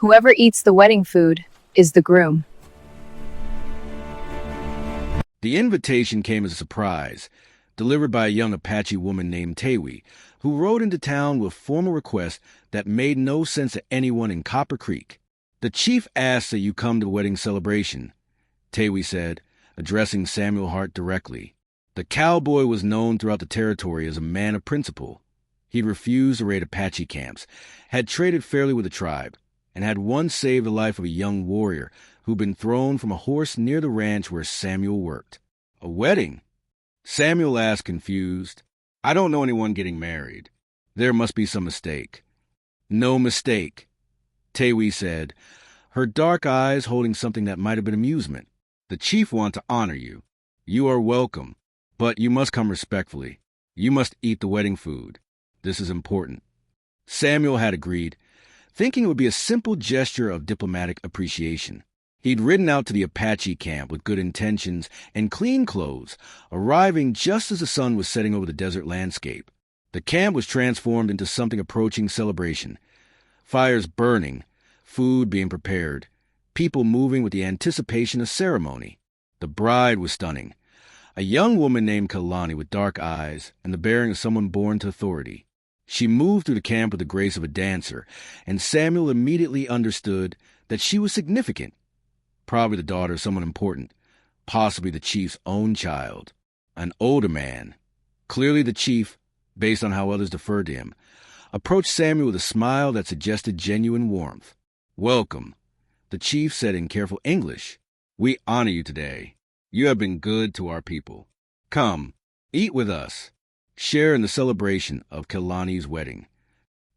Whoever eats the wedding food is the groom. The invitation came as a surprise, delivered by a young Apache woman named Tawi, who rode into town with formal requests that made no sense to anyone in Copper Creek. "The chief asks that you come to the wedding celebration," Tawi said, addressing Samuel Hart directly. The cowboy was known throughout the territory as a man of principle. He'd refused to raid Apache camps, had traded fairly with the tribe, and had once saved the life of a young warrior who'd been thrown from a horse near the ranch where Samuel worked. "A wedding?" Samuel asked, confused. "I don't know anyone getting married. There must be some mistake." "No mistake," Tawi said, her dark eyes holding something that might have been amusement. "The chief wants to honor you. You are welcome, but you must come respectfully. You must eat the wedding food. This is important." Samuel had agreed, thinking it would be a simple gesture of diplomatic appreciation. He'd ridden out to the Apache camp with good intentions and clean clothes, arriving just as the sun was setting over the desert landscape. The camp was transformed into something approaching celebration. Fires burning, food being prepared, people moving with the anticipation of ceremony. The bride was stunning. A young woman named Kaylani with dark eyes and the bearing of someone born to authority. She moved through the camp with the grace of a dancer, and Samuel immediately understood that she was significant. Probably the daughter of someone important, possibly the chief's own child. An older man, clearly the chief, based on how others deferred to him, approached Samuel with a smile that suggested genuine warmth. "Welcome," the chief said in careful English. "We honor you today. You have been good to our people. Come, eat with us. Share in the celebration of Kaylani's wedding."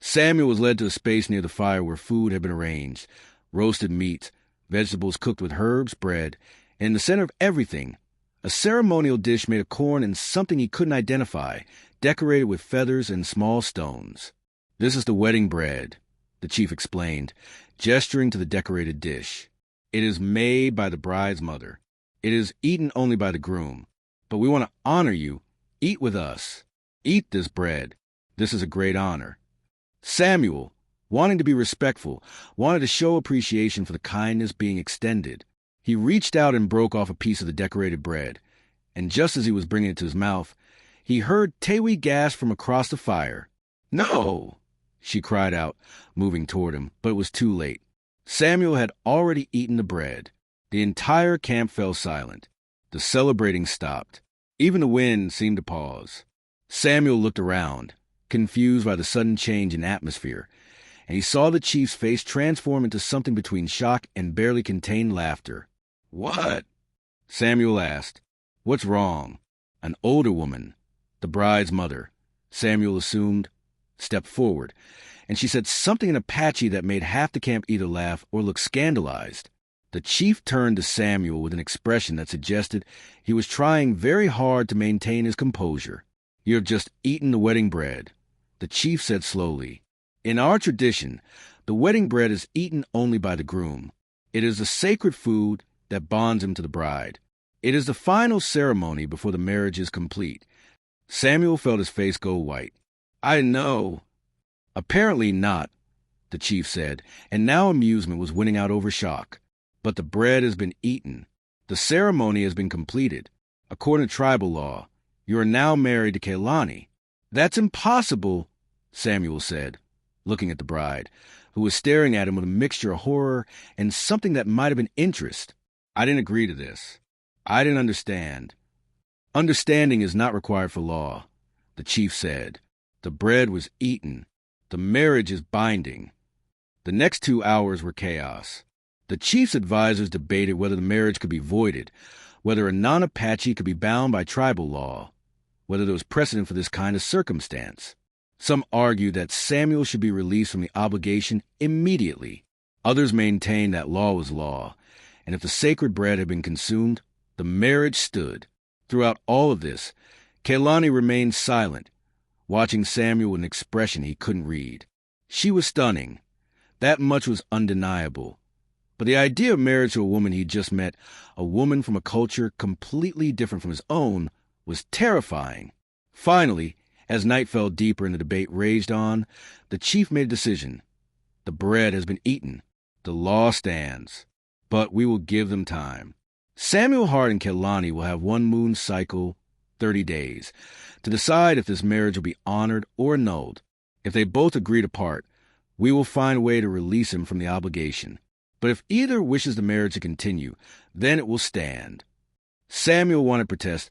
Samuel was led to a space near the fire where food had been arranged. Roasted meat, vegetables cooked with herbs, bread, and in the center of everything, a ceremonial dish made of corn and something he couldn't identify, decorated with feathers and small stones. "This is the wedding bread," the chief explained, gesturing to the decorated dish. "It is made by the bride's mother. It is eaten only by the groom. But we want to honor you. Eat with us. Eat this bread. This is a great honor." Samuel, wanting to be respectful, wanted to show appreciation for the kindness being extended. He reached out and broke off a piece of the decorated bread, and just as he was bringing it to his mouth, he heard Tawi gasp from across the fire. "No!" she cried out, moving toward him, but it was too late. Samuel had already eaten the bread. The entire camp fell silent. The celebrating stopped. Even the wind seemed to pause. Samuel looked around, confused by the sudden change in atmosphere, and he saw the chief's face transform into something between shock and barely contained laughter. "What?" Samuel asked. "What's wrong?" An older woman, the bride's mother, Samuel assumed, stepped forward, and she said something in Apache that made half the camp either laugh or look scandalized. The chief turned to Samuel with an expression that suggested he was trying very hard to maintain his composure. "You have just eaten the wedding bread," the chief said slowly. "In our tradition, the wedding bread is eaten only by the groom. It is the sacred food that bonds him to the bride. It is the final ceremony before the marriage is complete." Samuel felt his face go white. "I know." "Apparently not," the chief said, and now amusement was winning out over shock. "But the bread has been eaten. The ceremony has been completed. According to tribal law, you are now married to Kaylani." "That's impossible," Samuel said, looking at the bride, who was staring at him with a mixture of horror and something that might have been interest. "I didn't agree to this. I didn't understand." "Understanding is not required for law," the chief said. "The bread was eaten. The marriage is binding." The next 2 hours were chaos. The chief's advisors debated whether the marriage could be voided, whether a non-Apache could be bound by tribal law, whether there was precedent for this kind of circumstance. Some argued that Samuel should be released from the obligation immediately. Others maintained that law was law, and if the sacred bread had been consumed, the marriage stood. Throughout all of this, Kaylani remained silent, watching Samuel with an expression he couldn't read. She was stunning. That much was undeniable. But the idea of marriage to a woman he'd just met, a woman from a culture completely different from his own, was terrifying. Finally, as night fell deeper and the debate raged on, the chief made a decision. The bread has been eaten. The law stands, but we will give them time. Samuel Hart and Kaylani will have one moon cycle, 30 days, to decide if this marriage will be honored or annulled. If they both agree to part, we will find a way to release him from the obligation. But if either wishes the marriage to continue, then it will stand. Samuel wanted to protest,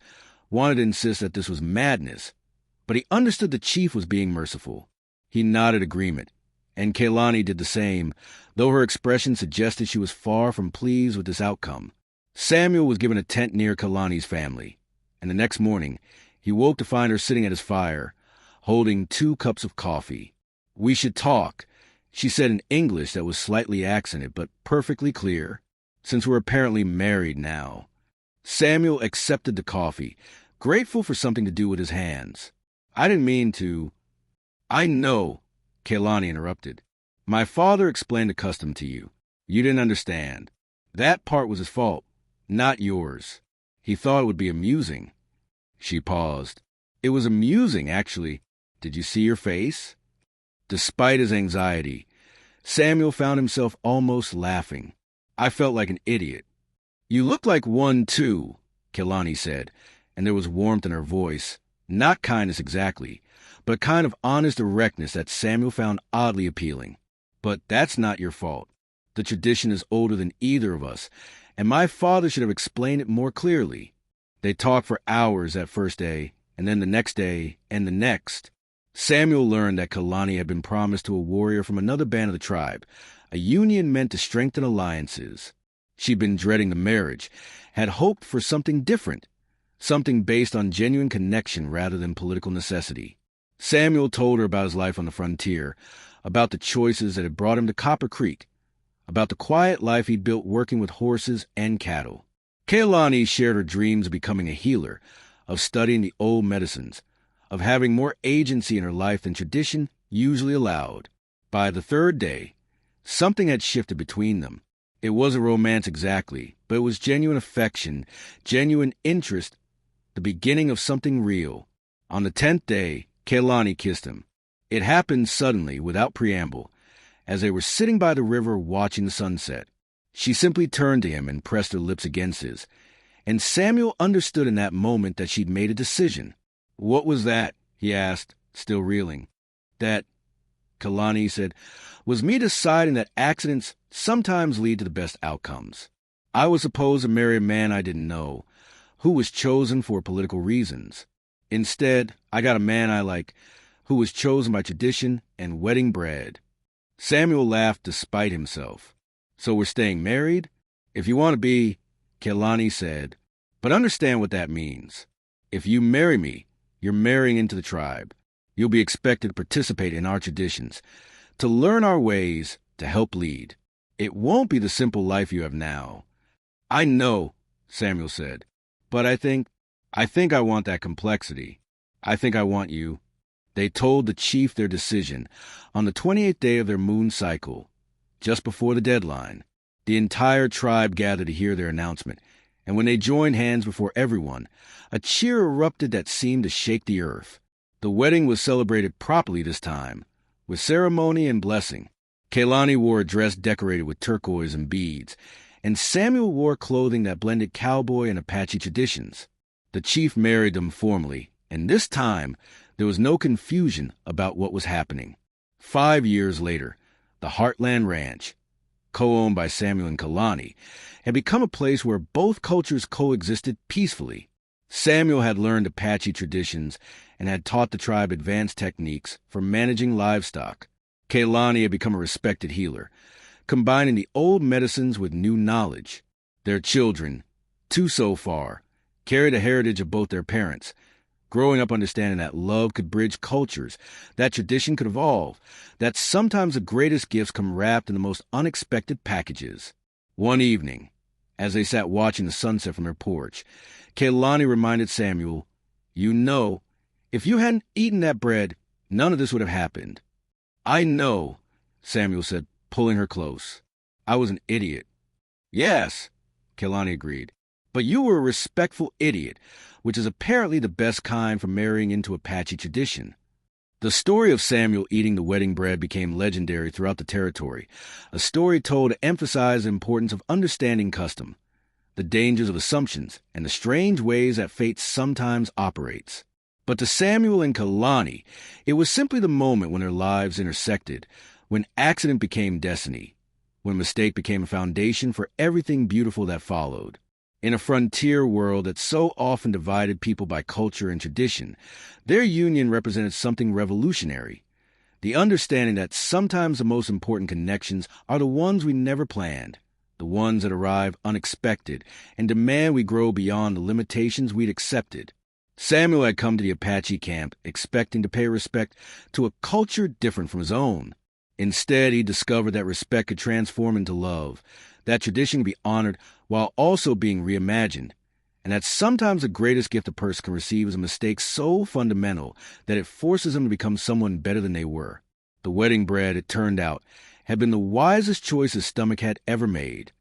wanted to insist that this was madness, but he understood the chief was being merciful. He nodded agreement, and Kaylani did the same, though her expression suggested she was far from pleased with this outcome. Samuel was given a tent near Kaylani's family, and the next morning he woke to find her sitting at his fire, holding 2 cups of coffee. "We should talk," she said in English that was slightly accented but perfectly clear, "since we're apparently married now." Samuel accepted the coffee, grateful for something to do with his hands. "I didn't mean to—" "I know," Kaylani interrupted. "My father explained the custom to you. You didn't understand. That part was his fault, not yours. He thought it would be amusing." She paused. "It was amusing, actually. Did you see your face?" Despite his anxiety, Samuel found himself almost laughing. "I felt like an idiot." "You look like one, too," Kaylani said, and there was warmth in her voice. Not kindness exactly, but a kind of honest directness that Samuel found oddly appealing. "But that's not your fault. The tradition is older than either of us, and my father should have explained it more clearly." They talked for hours that first day, and then the next day, and the next. Samuel learned that Kaylani had been promised to a warrior from another band of the tribe, a union meant to strengthen alliances. She'd been dreading the marriage, had hoped for something different, something based on genuine connection rather than political necessity. Samuel told her about his life on the frontier, about the choices that had brought him to Copper Creek, about the quiet life he'd built working with horses and cattle. Kaylani shared her dreams of becoming a healer, of studying the old medicines, of having more agency in her life than tradition usually allowed. By the 3rd day, something had shifted between them. It wasn't romance exactly, but it was genuine affection, genuine interest, the beginning of something real. On the 10th day, Kaylani kissed him. It happened suddenly, without preamble, as they were sitting by the river watching the sunset. She simply turned to him and pressed her lips against his, and Samuel understood in that moment that she'd made a decision. "What was that?" he asked, still reeling. "That," Kaylani said, "was me deciding that accidents sometimes lead to the best outcomes. I was supposed to marry a man I didn't know, who was chosen for political reasons. Instead, I got a man I like, who was chosen by tradition and wedding bread." Samuel laughed despite himself. "So we're staying married? If you want to be," Kaylani said, "but understand what that means. If you marry me, you're marrying into the tribe. You'll be expected to participate in our traditions, to learn our ways, to help lead. It won't be the simple life you have now." "I know," Samuel said, "but I think I want that complexity. I think I want you." They told the chief their decision on the 28th day of their moon cycle, just before the deadline. The entire tribe gathered to hear their announcement, and when they joined hands before everyone, a cheer erupted that seemed to shake the earth. The wedding was celebrated properly this time, with ceremony and blessing. Kaylani wore a dress decorated with turquoise and beads, and Samuel wore clothing that blended Cowboy and Apache traditions. The chief married them formally, and this time there was no confusion about what was happening. 5 years later, the Heartland Ranch, co-owned by Samuel and Kaylani, had become a place where both cultures coexisted peacefully. Samuel had learned Apache traditions and had taught the tribe advanced techniques for managing livestock. Kaylani had become a respected healer, combining the old medicines with new knowledge. Their children, 2 so far, carried a heritage of both their parents, growing up understanding that love could bridge cultures, that tradition could evolve, that sometimes the greatest gifts come wrapped in the most unexpected packages. One evening, as they sat watching the sunset from their porch, Kaylani reminded Samuel, "You know, if you hadn't eaten that bread, none of this would have happened." "I know," Samuel said, pulling her close. "I was an idiot." "Yes," Kaylani agreed, "but you were a respectful idiot, which is apparently the best kind for marrying into Apache tradition." The story of Samuel eating the wedding bread became legendary throughout the territory, a story told to emphasize the importance of understanding custom, the dangers of assumptions, and the strange ways that fate sometimes operates. But to Samuel and Kaylani, it was simply the moment when their lives intersected, when accident became destiny, when mistake became a foundation for everything beautiful that followed. In a frontier world that so often divided people by culture and tradition, their union represented something revolutionary. The understanding that sometimes the most important connections are the ones we never planned, the ones that arrive unexpected and demand we grow beyond the limitations we'd accepted. Samuel had come to the Apache camp expecting to pay respect to a culture different from his own. Instead, he discovered that respect could transform into love, that tradition could be honored while also being reimagined, and that sometimes the greatest gift a person can receive is a mistake so fundamental that it forces them to become someone better than they were. The wedding bread, it turned out, had been the wisest choice his stomach had ever made.